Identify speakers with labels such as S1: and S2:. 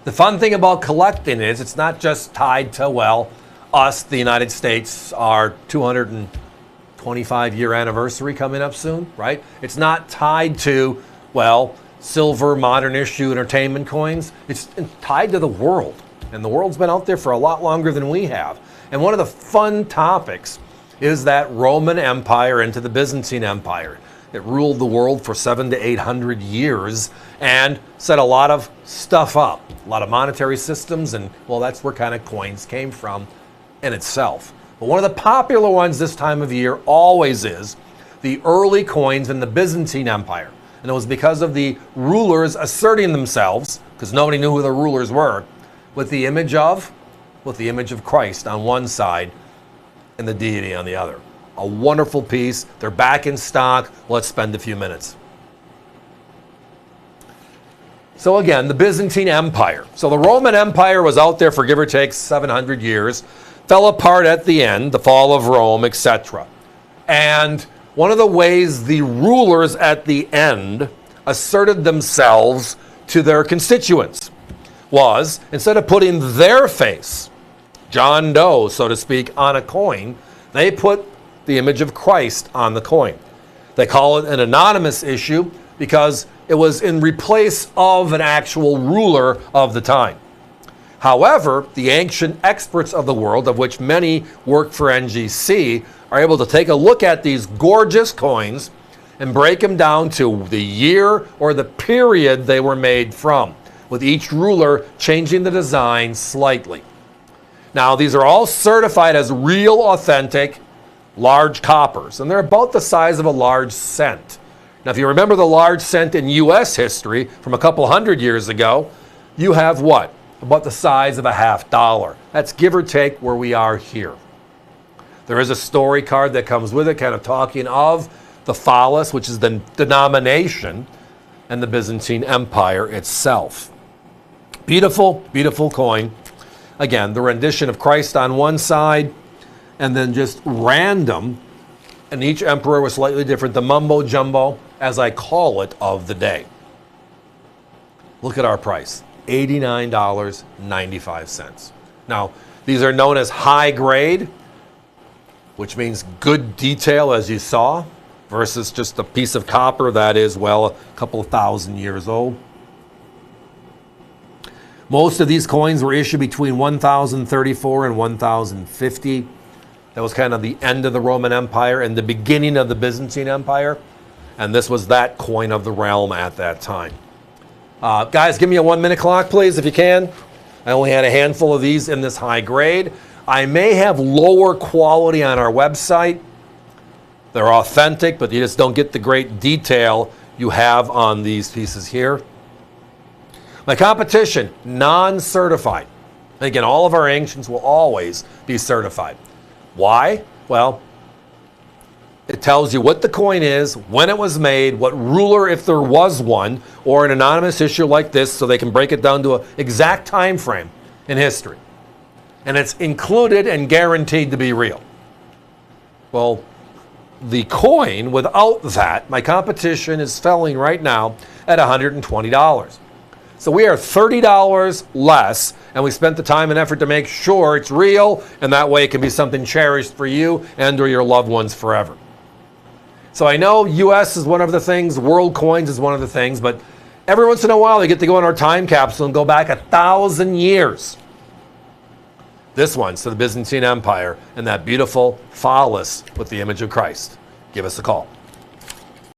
S1: The fun thing about collecting is it's not just tied to, well, us, the United States, our 225-year anniversary coming up soon, right? It's not tied to, well, silver, modern issue, entertainment coins. It's tied to the world. And the world's been out there for a lot longer than we have. And one of the fun topics is that Roman Empire into the Byzantine Empire. It ruled the world for 700 to 800 years and set a lot of stuff up, a lot of monetary systems, and well, that's where kind of coins came from in itself. But one of the popular ones this time of year always is the early coins in the Byzantine Empire. And it was because of the rulers asserting themselves, because nobody knew who the rulers were, with the image of Christ on one side and the deity on the other. A wonderful piece. They're back in stock. Let's spend a few minutes. So again, the Byzantine Empire. So the Roman Empire was out there for give or take 700 years, fell apart at the end, the fall of Rome, etc. And one of the ways the rulers at the end asserted themselves to their constituents was, instead of putting their face, John Doe, so to speak, on a coin, they put the image of Christ on the coin. They call it an anonymous issue because it was in replace of an actual ruler of the time. However, the ancient experts of the world, of which many work for NGC, are able to take a look at these gorgeous coins and break them down to the year or the period they were made from, with each ruler changing the design slightly. Now, these are all certified as real, authentic, large coppers, and they're about the size of a large cent. Now, if you remember the large cent in U.S. history from a couple hundred years ago, you have what? About the size of a $50. That's give or take where we are here. There is a story card that comes with it, kind of talking of the Folles, which is the denomination, and the Byzantine Empire itself. Beautiful, beautiful coin. Again, the rendition of Christ on one side, and then just random, and each emperor was slightly different, the mumbo jumbo, as I call it, of the day. Look at our price, $89.95. Now, these are known as high grade, which means good detail, as you saw, versus just a piece of copper that is, well, a couple of thousand years old. Most of these coins were issued between 1034 and 1050. That was kind of the end of the Roman Empire and the beginning of the Byzantine Empire. And this was that coin of the realm at that time. Guys, give me a 1 minute clock, please, if you can. I only had a handful of these in this high grade. I may have lower quality on our website. They're authentic, but you just don't get the great detail you have on these pieces here. My competition, non-certified. Again, all of our ancients will always be certified. Why? Well, it tells you what the coin is, when it was made, what ruler, if there was one, or an anonymous issue like this, so they can break it down to an exact time frame in history. And it's included and guaranteed to be real. Well, the coin, without that, my competition is selling right now at $120. So we are $30 less, and we spent the time and effort to make sure it's real, and that way it can be something cherished for you and or your loved ones forever. So I know US is one of the things, world coins is one of the things, but every once in a while they get to go in our time capsule and go back 1,000 years. This one's to the Byzantine Empire and that beautiful Folles with the image of Christ. Give us a call.